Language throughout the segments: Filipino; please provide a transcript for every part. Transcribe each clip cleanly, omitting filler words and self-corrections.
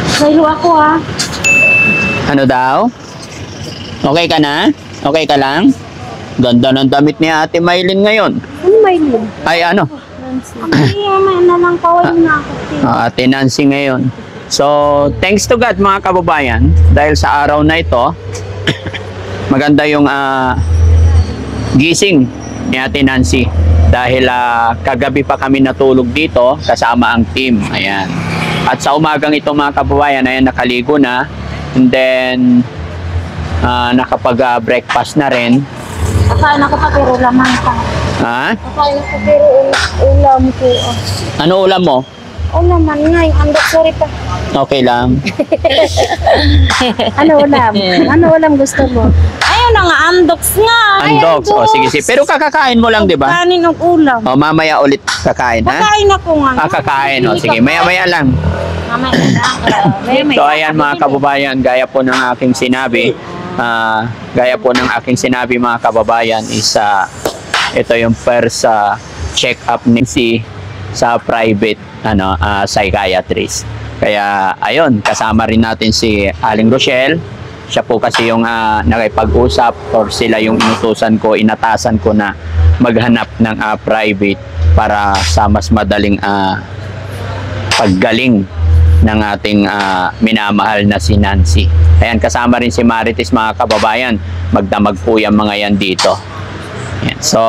Sa'yo ako Ano daw? Okay ka na? Okay ka lang? Ganda ng damit ni Ate Maylin ngayon. Ano Maylin? Ay ano? Ay, may na lang kawal na ako. Ate Nancy ngayon. So, thanks to God mga kababayan, dahil sa araw na ito, maganda yung gising ni Ate Nancy. Dahil kagabi pa kami natulog dito kasama ang team. Ayan. At sa umagang ito mga kababayan, ayan, nakaligo na. And then, nakapag-breakfast na rin. Kakain ako pa pero lamang ka. Ha? Kakain ako pero ulam ko. Ano ulam mo? Ulam man nga, yung andok, sorry pa. Okay lang. Ano ulam? Ano ulam gusto mo? Ayun na nga, andoks nga. Andoks. O, sige, sige. Pero kakakain mo lang, di ba? Kanin ng ulam. O, mamaya ulit kakain, ha? Kakain ako nga. Kakain. O, sige. Maya-maya lang. Mamaya lang. So, ayan mga kababayan, gaya po ng aking sinabi, mga kababayan, is ito yung first check-up ni si sa private psychiatrist. Kaya ayun, kasama rin natin si Aling Rochelle. Siya po kasi yung nakipag-usap, or sila yung inutusan ko, inatasan ko na maghanap ng private para sa mas madaling paggaling ng ating minamahal na si Nancy. Ayan, kasama rin si Marites mga kababayan. Magdamag po yung mga yan dito. Ayan. So,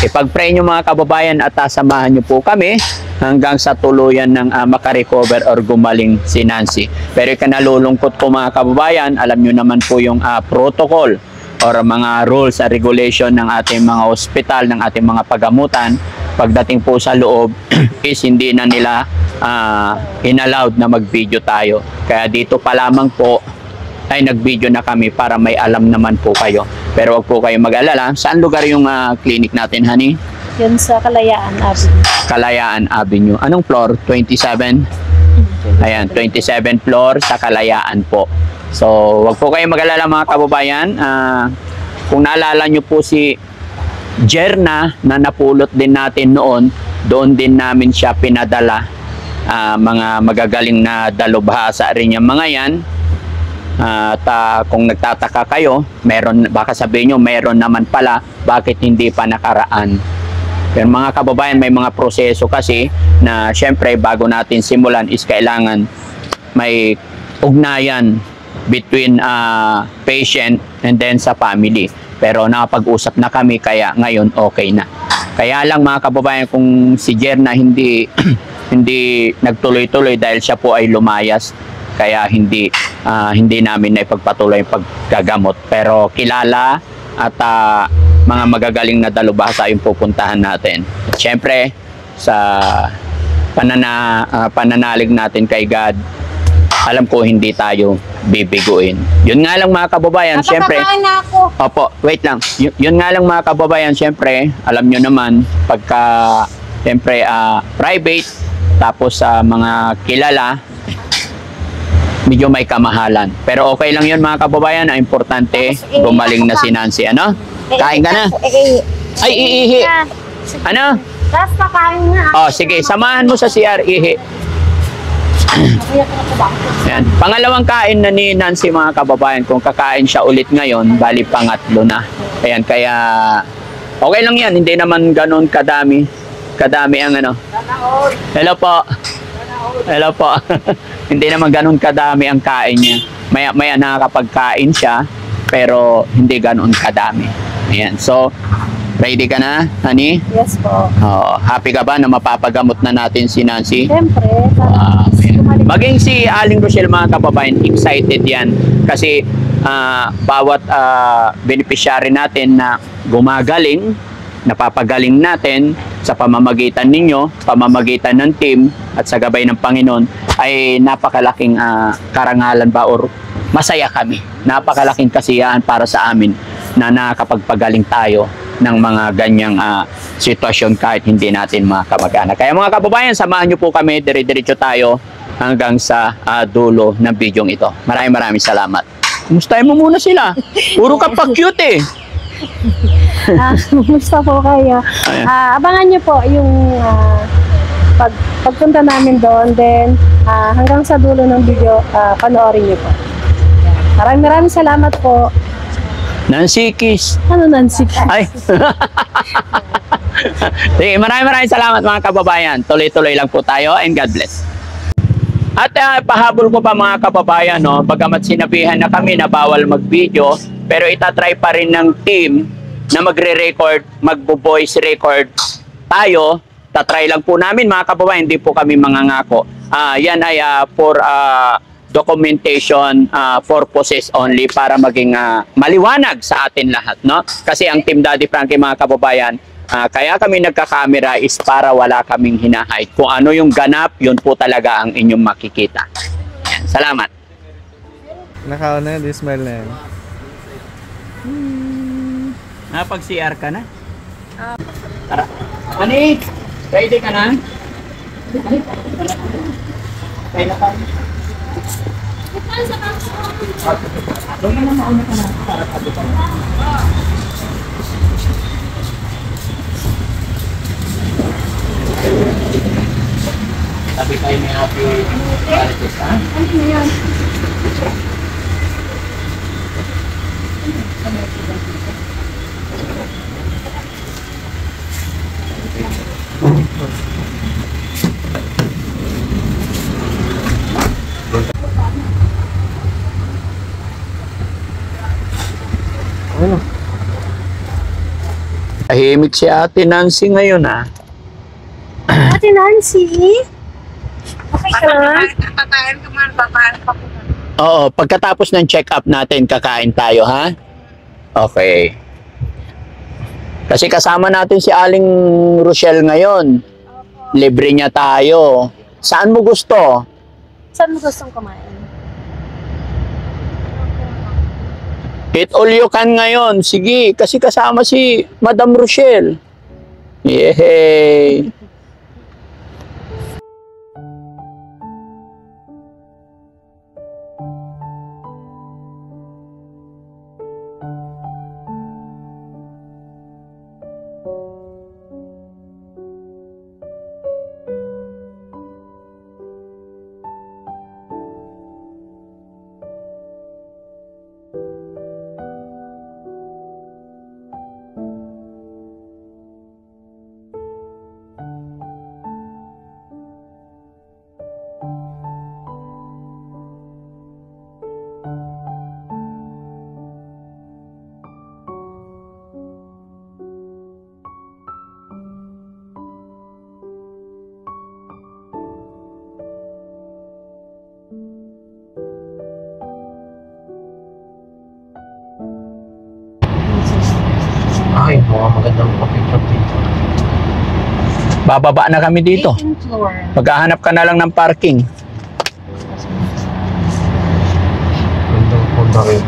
ipag-pray nyo mga kababayan at samahan nyo po kami hanggang sa tuluyan ng makarecover or gumaling si Nancy. Pero ikanalulungkot ko mga kababayan, alam nyo naman po yung protocol or mga rules and regulation ng ating mga ospital, ng ating mga pagamutan. Pagdating po sa loob is hindi na nila inallowed na mag-video tayo. Kaya dito pa lamang po ay nag-video na kami para may alam naman po kayo. Pero wag po kayo mag-alala. Saan lugar yung clinic natin, honey? Yun sa Kalayaan Avenue. Kalayaan Avenue. Anong floor? 27? Ayan, 27 floor sa Kalayaan po. So, wag po kayo mag-alala mga kababayan. Kung naalala nyo po si Jerna na napulot din natin noon, doon din namin siya pinadala. Mga magagaling na dalubhasa rin yung mga yan. At kung nagtataka kayo, baka sabihin nyo, meron naman pala, bakit hindi pa nakaraan? Pero mga kababayan, may mga proseso kasi na syempre bago natin simulan is kailangan may ugnayan between patient and then sa family. Pero nakapag-usap na kami, kaya ngayon okay na. Kaya lang mga kababayan, kung si Jerna hindi nagtuloy-tuloy dahil siya po ay lumayas, kaya hindi namin na ipagpatuloy yung paggagamot. Pero kilala at mga magagaling na dalubhasa yung pupuntahan natin. At syempre, sa pananalig natin kay God, alam ko hindi tayo bibiguin. Yun nga lang mga kababayan, syempre. Na ako. Opo, wait lang. Yun nga lang mga kababayan, syempre, alam nyo naman, pagka, syempre, private, tapos sa mga kilala, medyo may kamahalan. Pero okay lang yun mga kababayan. Ang importante, gumaling na si Nancy. Ano? Kain ka na? Ay, iihi. Ano? Tapos kakain nga. Oh, sige. Samahan mo sa CR, ihi. Ayan. Pangalawang kain na ni Nancy mga kababayan. Kung kakain siya ulit ngayon, bali pangatlo na. Ayan, kaya okay lang yan. Hindi naman ganun kadami. Kadami ang ano. Hello po. Hello po. Hindi naman ganun kadami ang kain niya. Maya nakakapagkain siya, pero hindi ganun kadami. Ayan. So, ready ka na, honey? Yes po. Oh, happy ka ba na mapapagamot na natin si Nancy? Siyempre. Maging si Aling Rochelle mga kababayan, excited yan. Kasi bawat beneficiary natin na gumagaling, napapagaling natin sa pamamagitan ninyo, pamamagitan ng team at sa gabay ng Panginoon, ay napakalaking karangalan ba or masaya kami. Napakalaking kasiyahan para sa amin na nakakapagpagaling tayo ng mga ganyang sitwasyon kahit hindi natin mga kamag-anak. Kaya mga kababayan, samahan nyo po kami, dire-diretso tayo hanggang sa dulo ng video ito. Maraming salamat. Kumustahin mo muna sila. Puro ka pa cute eh. Gusto ko kayo. Abangan nyo po yung pagpunta namin doon. Then, hanggang sa dulo ng video, panoorin niyo po. Yan. Maraming salamat po. Nancy Kiss. Ano Nancy? Ay. Sige, maraming salamat mga kababayan. Tuloy-tuloy lang po tayo and God bless. At pahabol ko pa mga kababayan, no, bagamat sinabihan na kami na bawal mag-video, pero itatry pa rin ng team na magre-record, magbo-voice record tayo. Tatry lang po namin mga kababayan, hindi po kami mangangako. Yan ay for documentation purposes only para maging maliwanag sa atin lahat, no? Kasi ang Team Daddy Frankie mga kababayan, kaya kami nagka-camera is para wala kaming hinahide. Kung ano yung ganap, yun po talaga ang inyong makikita. Yan, salamat. Nakauna yun, smile na yan. Pag-CR ka na? Tara. Ani, ready ka na? Kaya na tayo. Doon na mauna ka na. Para tabi ka na. Tabi tayo may happy Marites, ha? Ano yan? Ano? Tahimik si Ate Nancy ngayon, ha? Ate Nancy? Okay ka lang? Kakain ka man, kakain pa ko. Oo, pagkatapos ng check-up natin, kakain tayo, ha? Okay. Kasi kasama natin si Aling Rochelle ngayon. Libre niya tayo. Saan mo gusto? Saan mo gustong kumain? Eat all you can ngayon. Sige, kasi kasama si Madam Rochelle. Yehey! Ay, magandang picture dito. Bababa na kami dito. 18th floor. Maghahanap ka na lang ng parking. Magandang punta rin.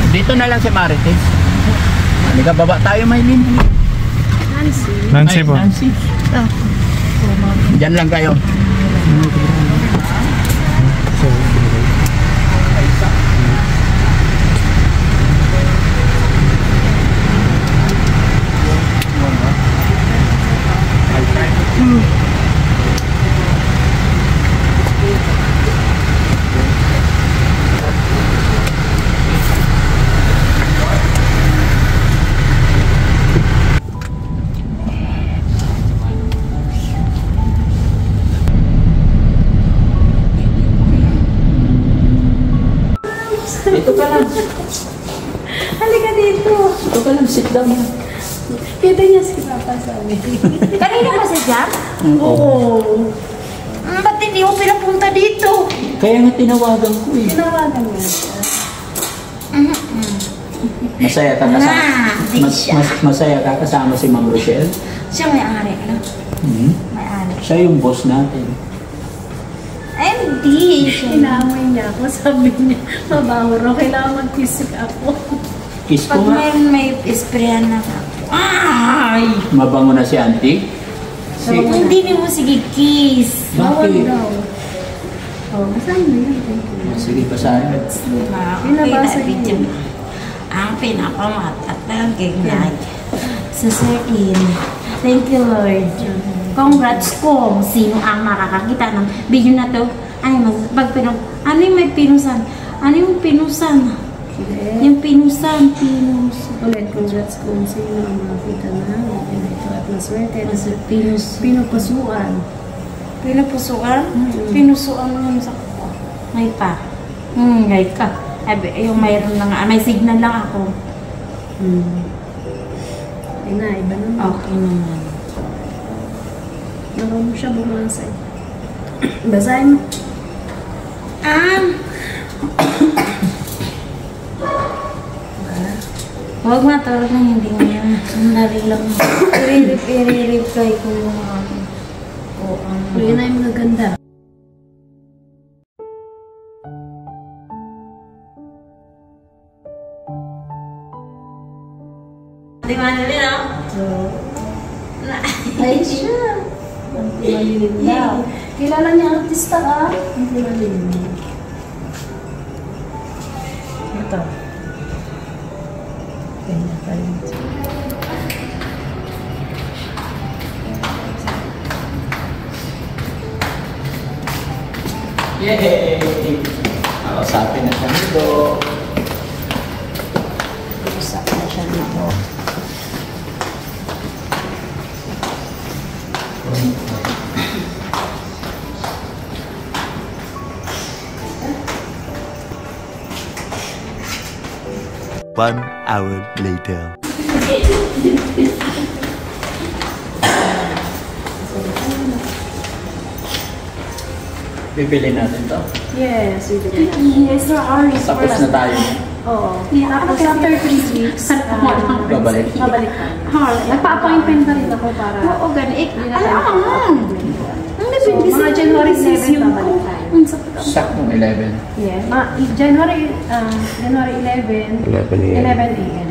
Dito na lang si Marites. Halika, baba tayo, Maylin. Nancy? Nancy po. Nancy. Diyan lang kayo. Dito ka lang. Halika dito. Dito ka lang, sit down. Kita niya si Papa sa amin. Kanina pa siya dyan? Oo. Ba't hindi mo pinapunta dito? Kaya nga tinawagan ko eh. Tinawagan mo siya. Masaya ka kasama. Di siya. Masaya ka kasama si Ma'am Rochelle. Siya may-ari, ano? May-ari. Siya yung boss natin. Ay, hindi. Inamoy niya ako. Sabi niya, mabaho raw. Kailangan mag-kiss ako. Kiss ko Pag nga. may sprayan na ako. Ay! Mabango na si Auntie. Hindi mo sige kiss. Bawal Bakit? daw. Oh, saan mo yun? Sige, basahin. Binabasa niya. Ang pinakamatatagig na sa certain Thank you, Lord. Congrats kung sino ang makakakita ng video na to. Ay, ano yung may pinusan? Ano yung pinusan? Yung pinusan. Ulit, congrats kung sino ang makakita na. Ito at maswerte. Pinupasuan. Pinupusuan? Pinusuan mo yung sa ko. May pa. Ngay ka. Yung mayroon lang, may signal lang ako. Ay na, iba naman. Okay naman. Naku mo siya bumasay. Basahin mo. Huwag matulog na hindi mo yan. Sandali lang. I-reply ko yung ano. Yun na yung magaganda. Di ba nila, no? Ay siya. Ang malilim daw. Kilala niya ang artista ka? Ang malilim. Ito. Kanya pa rin. Yay! Kausapin na siya nito. Usap na siya nito. One hour later. Pipili natin to. Yes, we did it. Yes, sir. Orange. Tapos na tayo. Oo. Tapos after 3 weeks, Babalik. babalik ka. Nagpa-appointment na rin ako para Oo, ganit. Hindi na Ay, tayo ang nabibigis mga January 7 babalik tayo. Ang sakit ang Saktong 11. Yeah, January 11, 11 a.m.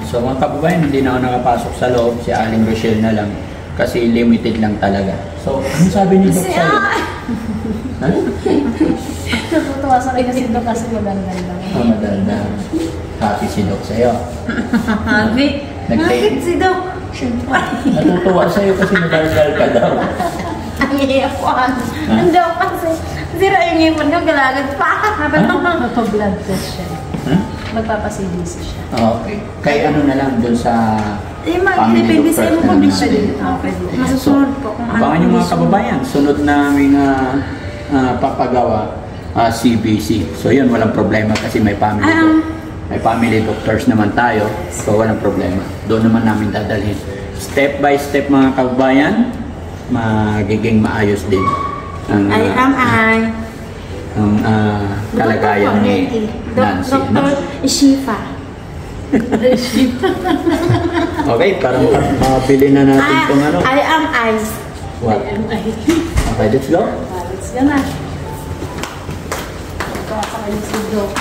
So mga kababayan, hindi na ako nakapasok sa loob. Si Aling Rochelle na lang. Kasi limited lang talaga. So, ano sabi ni Doc sa'yo? Ha? Natutuwa sa akin kasi doon kasi magandang lang. Madanda. Happy si Doc sa'yo. Happy. Bakit si Doc? Siyempre. Natutuwa sa'yo kasi nadaldal ka daw. Ang iyapan. Ang daw kasi. Sira yung iyapan ko, galagad pa. Magpa-blood test siya. Huh? Magpapa-CBC siya. Okay. Kay ano na lang dun sa Eh, family mag-depende sa doctors iyong na lang condition. natin. Okay. Masusunod po kung ano. Abangan yung mga kababayan. Sunod naming papagawa CBC. So yun, walang problema kasi may family may family doctors naman tayo. So walang problema. Doon naman namin dadalhin. Step by step mga kababayan, magiging maayos din ang kalagayan ni Nancy. Dr. Shifa. Okay, parang mabili na natin itong ano. I am ice. What? Okay, let's go. Let's go na. Ito sa kanya si Doc.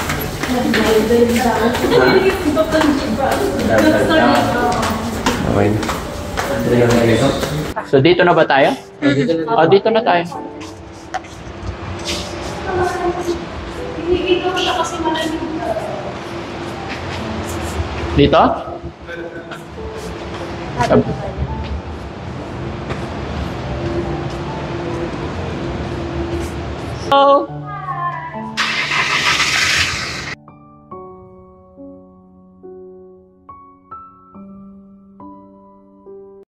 Okay. So dito na ba tayo? Oh, dito na tayo. Dito? Oh.